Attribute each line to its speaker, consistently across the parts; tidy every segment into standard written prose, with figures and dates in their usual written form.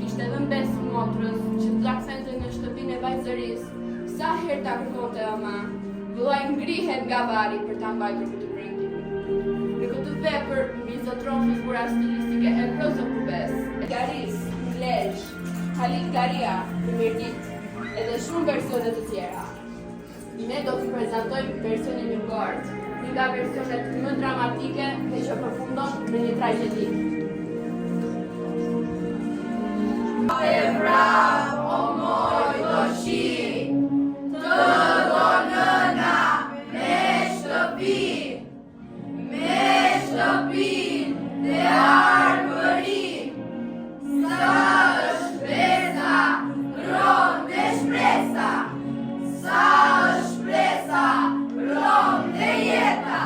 Speaker 1: ishte edhe mbes motrës që t'laksente në shtëpinë e vajzërisë. Sa herë ta kërkonte ama, vëllai ngrihet nga vari për ta mbajtur këtë prendim. Në këtë vepër mbi zotron figura stilistike e prozopubes, Garis, Lezh, Halit Garia, Mirtit, edhe shumë versione të tjera. Ne do të prezantojmë versionin e Gord, nga versionet më dramatike dhe që përfundon në një tragjedi. E bravo, o moj do shi, të do nëna me shtëpin dhe arbërin, sa është beza, ron dhe shpresa, sa është shpresa, ron dhe jeta.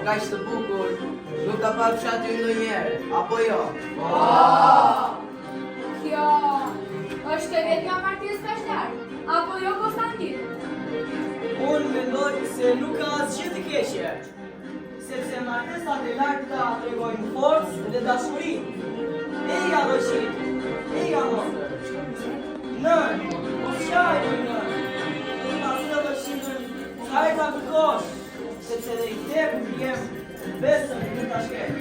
Speaker 2: Kaq të bukur, nuk ka pa fshati ndonjëherë, apo jo?
Speaker 1: Kjo është e vetja martesë fashtar, apo jo Konstantin?
Speaker 3: Unë mendoj se nuk ka asgjë të keqe, sepse martesat e larta tregojnë forcë dhe dashuri. Eja vëshit, eja motër. Nën, qaj për nën, pas të vëshitën, qaj ta kërkosh, sepse dhe i tepë jem besën në të shket.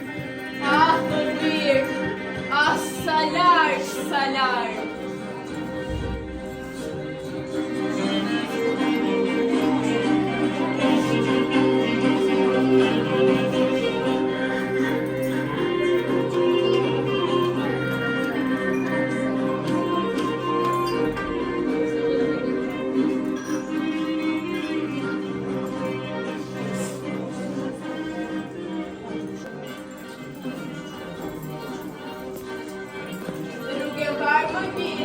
Speaker 1: Ah, të mirë, ah, sa larg, sa larg. Harmony.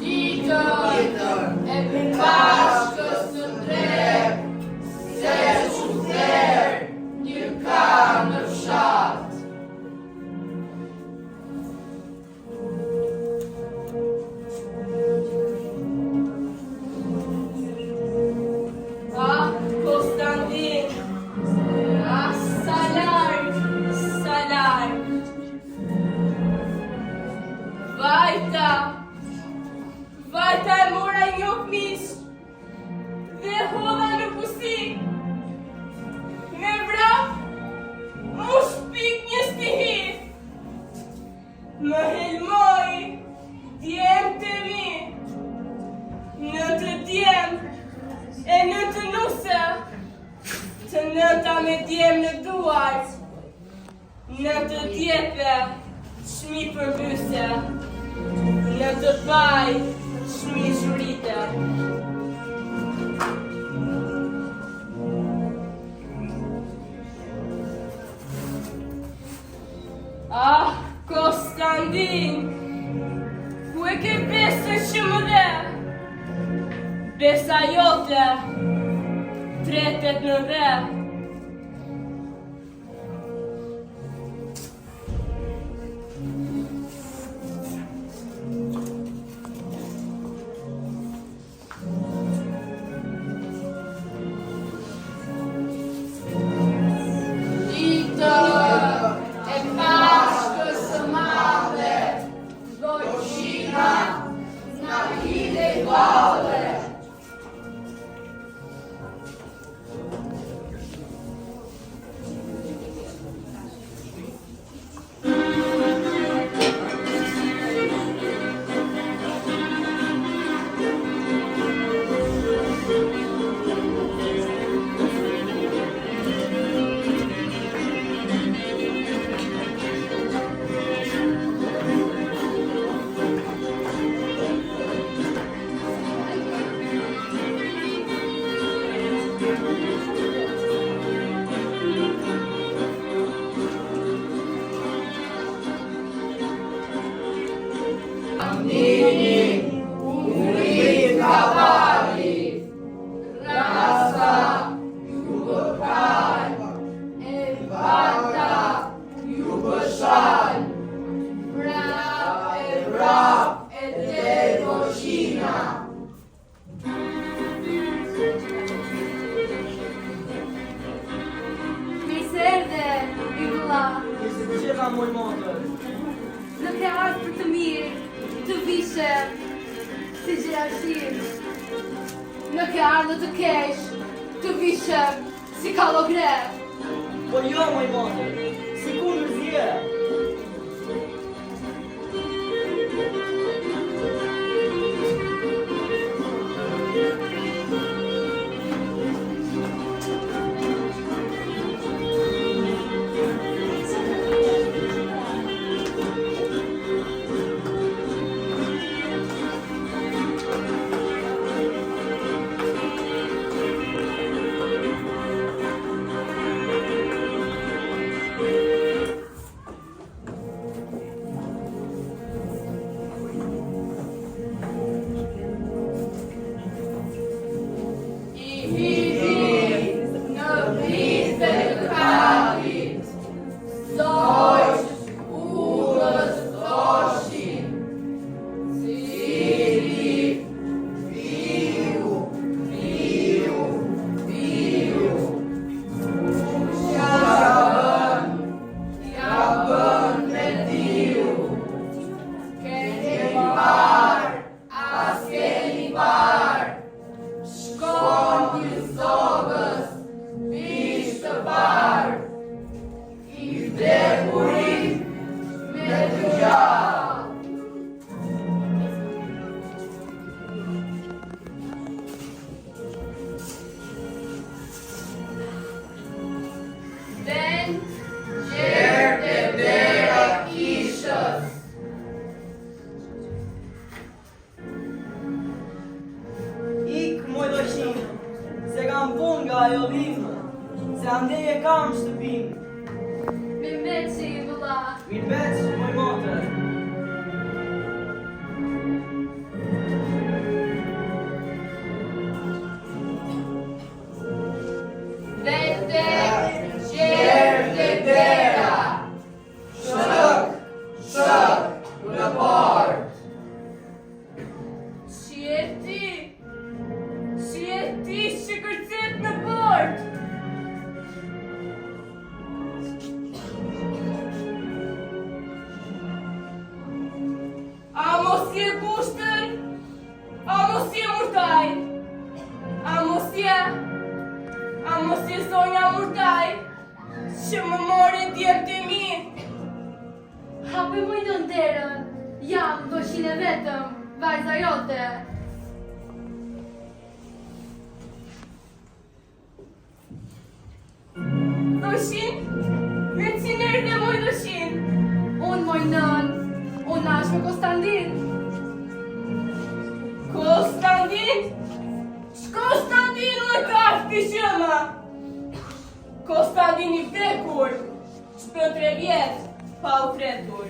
Speaker 1: Ditër e Bashkës së Tretë, se shudher një ka në fshat. Ah, Konstantin, ah, sa larg, sa larg. Vajta e mora një mish dhe hodha në kusi. Me vrap, mu shpik një stihi. Më helmoj, djem të mi, në të djem e në të nuse, të nëta me djem në duart, në të djepe shmi përbyse, në të baj shmi zhurite. Ah, Konstantin, ku e ke besën që më dhe? Besa jote, tretet në dhe.
Speaker 4: Në ke ardhur për të mirë, të vishem, si gjerarësim. Në ke ardhur të kesh, të vishem, si kalogre.
Speaker 3: Po jo, moj motë, si kundër zje.
Speaker 1: je kushtër, a mos je murtaj, a mos je zonja murtaj, që më more djemë të mi.
Speaker 4: Hape më i derën, jam doshin e vetëm, vajza jote.
Speaker 1: Doshin? Me cine erdhe moj doshin?
Speaker 4: Unë moj nën, unë nash me Konstantin.
Speaker 1: Konstantin? Konstantin më ka shpishëma. Konstantin i vdekur, shpër 3 vjetë, pa u tretur.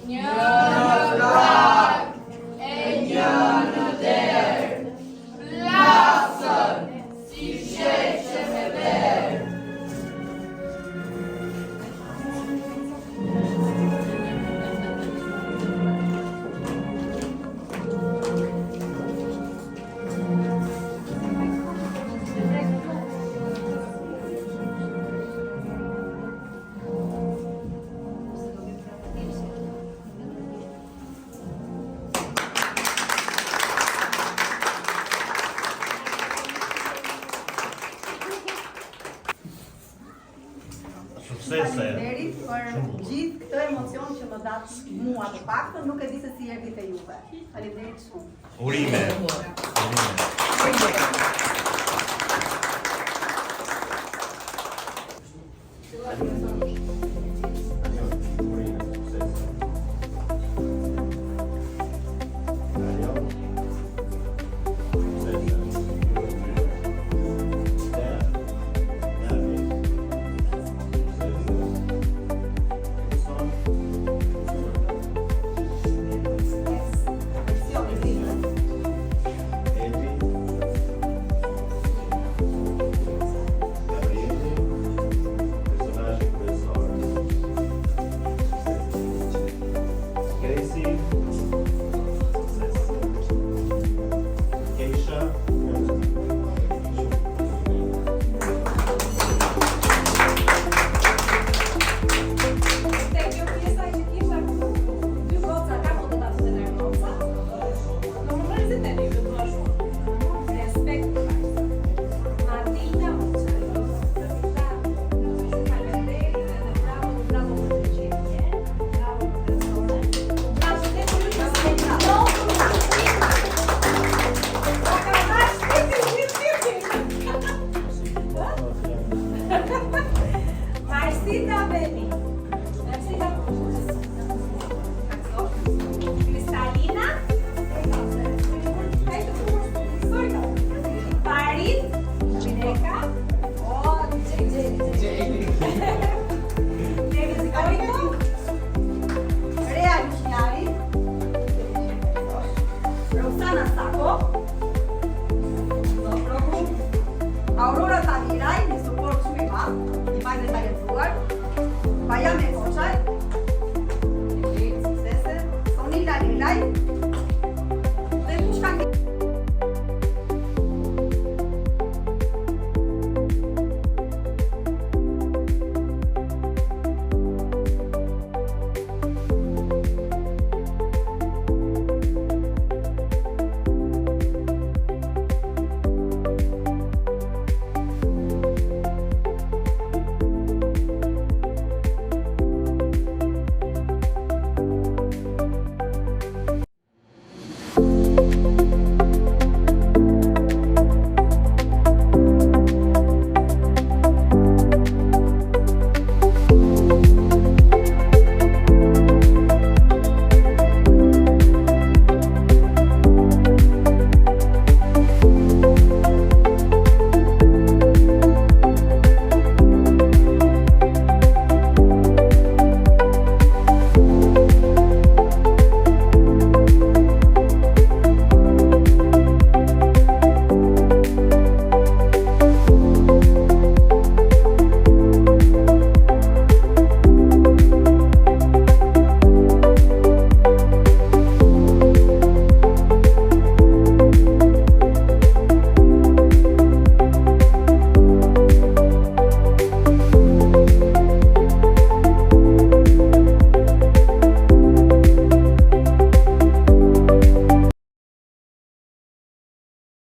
Speaker 1: Një prag e një në derë, plasën si sheqe me verë.
Speaker 5: Faleminderit për gjithë këtë emocion që më datë mua të paktën, nuk e di se si erdhi te juve. Faleminderit shumë.
Speaker 6: Urime.